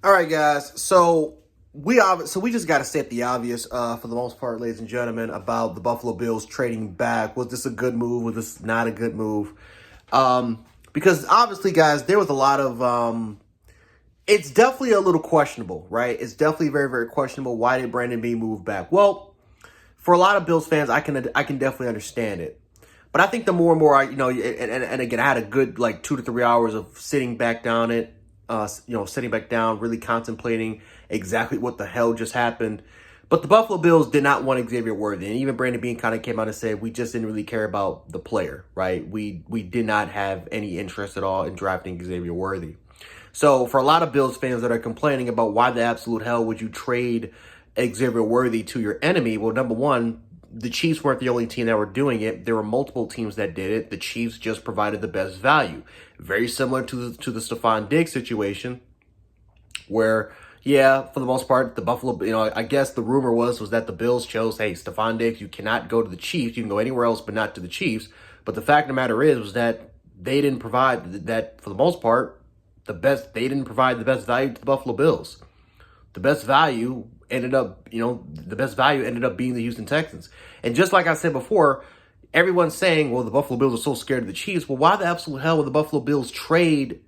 All right, guys. We just got to state the obvious for the most part, ladies and gentlemen, about the Buffalo Bills trading back. Was this a good move? Was this not a good move? Because obviously, guys, there was a lot of it's definitely a little questionable, right? It's definitely very, very questionable. Why did Brandon Beane move back? Well, for a lot of Bills fans, I can definitely understand it. But I think the more and more and again, I had a good like 2 to 3 hours of sitting back down sitting back down, really contemplating exactly what the hell just happened. But the Buffalo Bills did not want Xavier Worthy, and even Brandon Beane kind of came out and said we just didn't really care about the player, right? We did not have any interest at all in drafting Xavier Worthy. So for a lot of Bills fans that are complaining about why the absolute hell would you trade Xavier Worthy to your enemy, well, number one, the Chiefs weren't the only team that were doing it. There were multiple teams that did it. The Chiefs just provided the best value. Very similar to the Stephon Diggs situation, where, yeah, for the most part, the Buffalo, I guess the rumor was that the Bills chose, hey, Stephon Diggs, you cannot go to the Chiefs. You can go anywhere else, but not to the Chiefs. But the fact of the matter is, was that they didn't provide that, for the most part, they didn't provide the best value to the Buffalo Bills. The best value ended up being the Houston Texans. And just like I said before, everyone's saying, well, the Buffalo Bills are so scared of the Chiefs. Well, why the absolute hell would the Buffalo Bills trade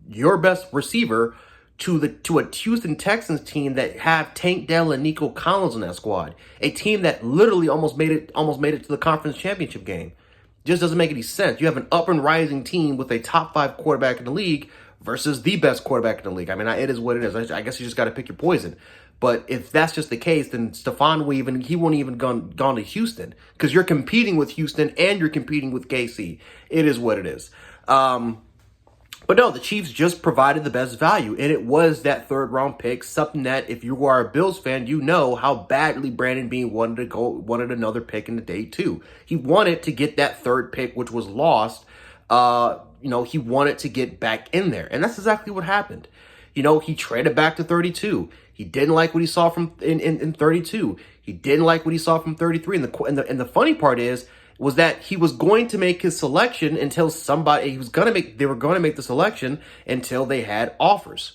your best receiver to a Houston Texans team that have Tank Dell and Nico Collins in that squad? A team that literally almost made it to the conference championship game. Just doesn't make any sense. You have an up and rising team with a top 5 quarterback in the league versus the best quarterback in the league. I mean, it is what it is. I guess you just got to pick your poison. But if that's just the case, then Stephon won't even gone to Houston, because you're competing with Houston and you're competing with KC. It is what it is. But no, the Chiefs just provided the best value, and it was that third round pick, something that if you are a Bills fan, you know how badly Brandon Beane wanted another pick in the day too. He wanted to get that third pick, which was lost. He wanted to get back in there, and that's exactly what happened. He traded back to 32. He didn't like what he saw from in 32. He didn't like what he saw from 33. And the funny part was that he was going to make his selection until they were going to make the selection until they had offers.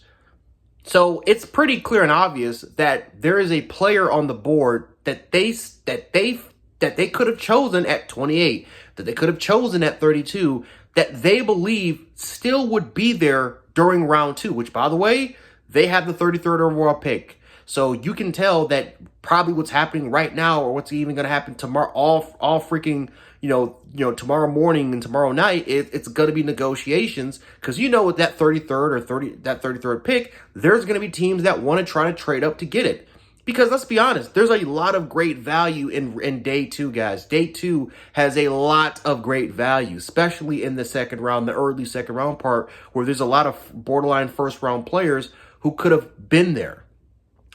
So it's pretty clear and obvious that there is a player on the board that they could have chosen at 28, that they could have chosen at 32, that they believe still would be there during round 2, which, by the way, they have the 33rd overall pick. So you can tell that probably what's happening right now, or what's even going to happen tomorrow, all freaking, tomorrow morning and tomorrow night, it's going to be negotiations, because with that 33rd pick, there's going to be teams that want to try to trade up to get it. Because let's be honest, there's a lot of great value in day 2, guys. Day 2 has a lot of great value, especially in the second round, the early second round part, where there's a lot of borderline first round players who could have been there,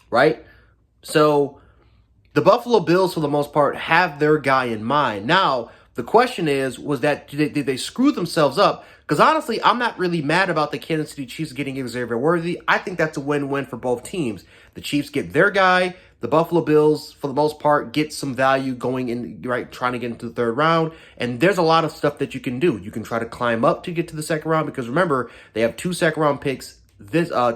right? So the Buffalo Bills, for the most part, have their guy in mind. Now, the question was that did they screw themselves up? Because honestly, I'm not really mad about the Kansas City Chiefs getting Xavier Worthy. I think that's a win-win for both teams. The Chiefs get their guy. The Buffalo Bills, for the most part, get some value going in, right, trying to get into the third round. And there's a lot of stuff that you can do. You can try to climb up to get to the second round, because remember, they have 2 second-round picks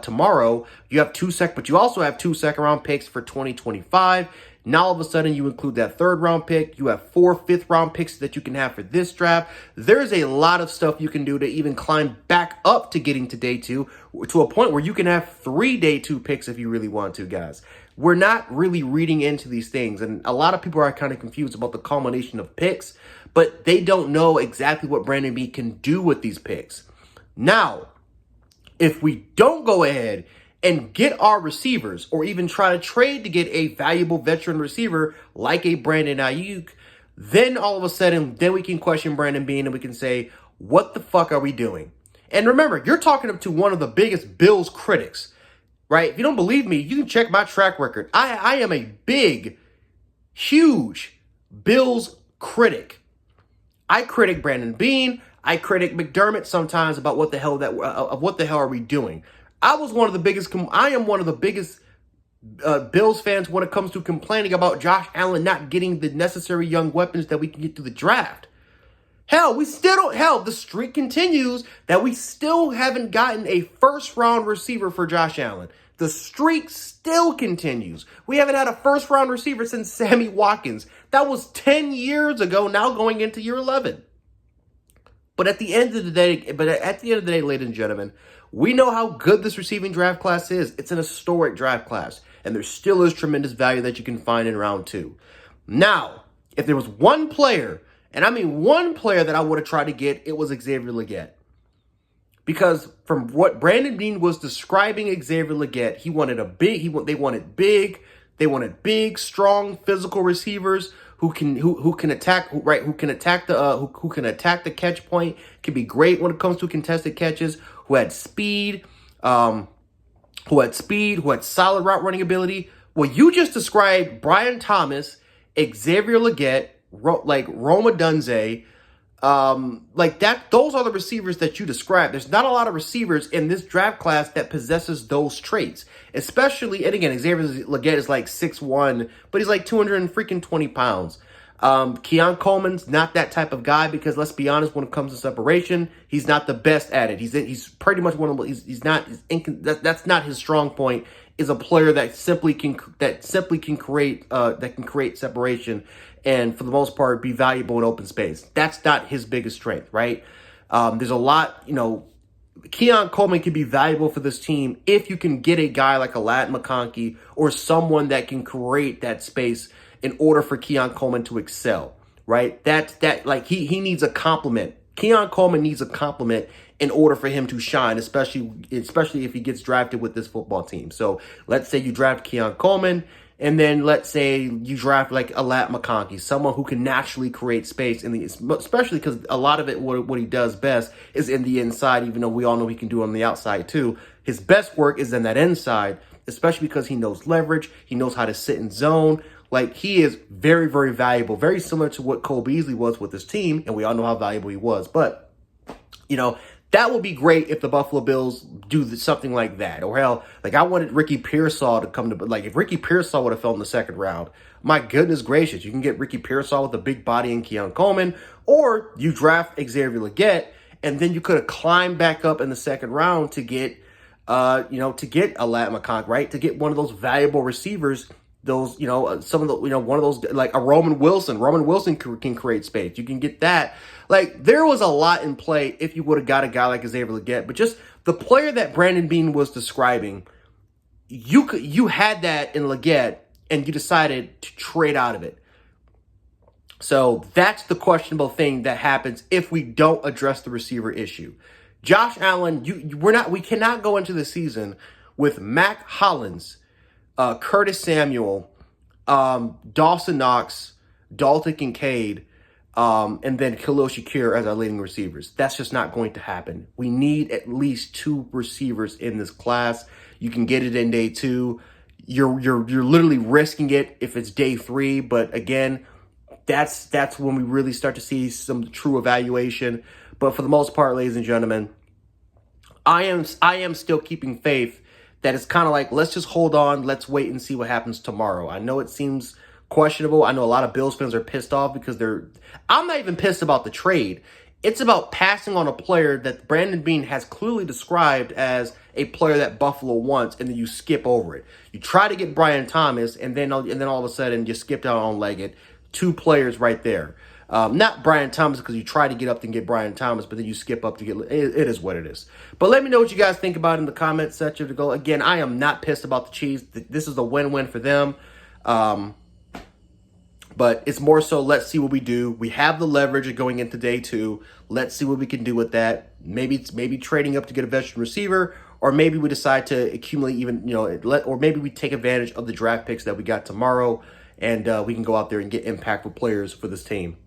tomorrow. But you also have 2 second-round picks for 2025. Now, all of a sudden, you include that 3rd round pick. You have 4 5th round picks that you can have for this draft. There's a lot of stuff you can do to even climb back up to getting to day 2, to a point where you can have 3 day 2 picks if you really want to, guys. We're not really reading into these things, and a lot of people are kind of confused about the culmination of picks, but they don't know exactly what Brandon Beane can do with these picks. Now, if we don't go ahead and get our receivers, or even try to trade to get a valuable veteran receiver like a Brandon Aiyuk, then all of a sudden, then we can question Brandon Beane and we can say, what the fuck are we doing? And remember, you're talking to one of the biggest Bills critics, right? If you don't believe me, you can check my track record. I am a big, huge Bills critic. I critic Brandon Beane. I critic McDermott sometimes about what the hell are we doing. I am one of the biggest Bills fans when it comes to complaining about Josh Allen not getting the necessary young weapons that we can get through the draft. Hell, we still don't. Hell, the streak continues that we still haven't gotten a first-round receiver for Josh Allen. The streak still continues. We haven't had a first-round receiver since Sammy Watkins. That was 10 years ago, now going into year 11. But at the end of the day, ladies and gentlemen, we know how good this receiving draft class is. It's an historic draft class, and there still is tremendous value that you can find in round 2. Now, if there was one player, and I mean one player that I would have tried to get, it was Xavier Legette. Because from what Brandon Beane was describing Xavier Legette, they wanted big, strong, physical receivers who can attack the catch point, can be great when it comes to contested catches, who had speed, who had solid route running ability. Well, you just described Brian Thomas, Xavier Legette, Rome Odunze, those are the receivers that you described. There's not a lot of receivers in this draft class that possesses those traits. Especially, and again, Xavier Legette is like 6'1", but he's like 220 pounds. Keon Coleman's not that type of guy because let's be honest, when it comes to separation, he's not the best at it. He's pretty much that's not his strong point. Is a player that simply can create separation and for the most part be valuable in open space. That's not his biggest strength, right? There's a lot, Keon Coleman can be valuable for this team if you can get a guy like a Ladd McConkey or someone that can create that space in order for Keon Coleman to excel, right? He needs a compliment. Keon Coleman needs a compliment in order for him to shine, especially if he gets drafted with this football team. So let's say you draft Keon Coleman, and then let's say you draft like a Ladd McConkey, someone who can naturally create space, especially because a lot of it, what he does best is in the inside, even though we all know he can do it on the outside too. His best work is in that inside, especially because he knows leverage, he knows how to sit in zone. Like, he is very, very valuable, very similar to what Cole Beasley was with his team, and we all know how valuable he was. But, that would be great if the Buffalo Bills do something like that. Or hell, I wanted Ricky Pearsall to come to, if Ricky Pearsall would have fell in the second round, my goodness gracious, you can get Ricky Pearsall with a big body and Keon Coleman, or you draft Xavier Legette, and then you could have climbed back up in the second round to get, to get a Ladd McConkey, right? To get one of those valuable receivers. Those, some of the, one of those, like a Roman Wilson. Roman Wilson can create space. You can get that. There was a lot in play if you would have got a guy like Xavier Legette. But just the player that Brandon Beane was describing, you had that in Legette, and you decided to trade out of it. So that's the questionable thing that happens if we don't address the receiver issue. Josh Allen, we cannot go into the season with Mac Hollins, Curtis Samuel, Dawson Knox, Dalton Kincaid, and then Khalil Shakir as our leading receivers. That's just not going to happen. We need at least 2 receivers in this class. You can get it in day 2. You're literally risking it if it's day 3. But again, that's when we really start to see some true evaluation. But for the most part, ladies and gentlemen, I am still keeping faith that it's kind of like, let's just hold on. Let's wait and see what happens tomorrow. I know it seems questionable. I know a lot of Bills fans are pissed off because I'm not even pissed about the trade. It's about passing on a player that Brandon Beane has clearly described as a player that Buffalo wants, and then you skip over it. You try to get Brian Thomas, and then all of a sudden you skip out on Leggett. 2 players right there. Not Brian Thomas because you try to get up and get Brian Thomas, but then you skip up to get it is what it is. But let me know what you guys think about it in the comment section. To go again, I am not pissed about the Chiefs. This is a win-win for them. But it's more so, let's see what we do. We have the leverage going into day 2. Let's see what we can do with that. Maybe trading up to get a veteran receiver, or maybe we decide to accumulate or maybe we take advantage of the draft picks that we got tomorrow, and we can go out there and get impactful players for this team.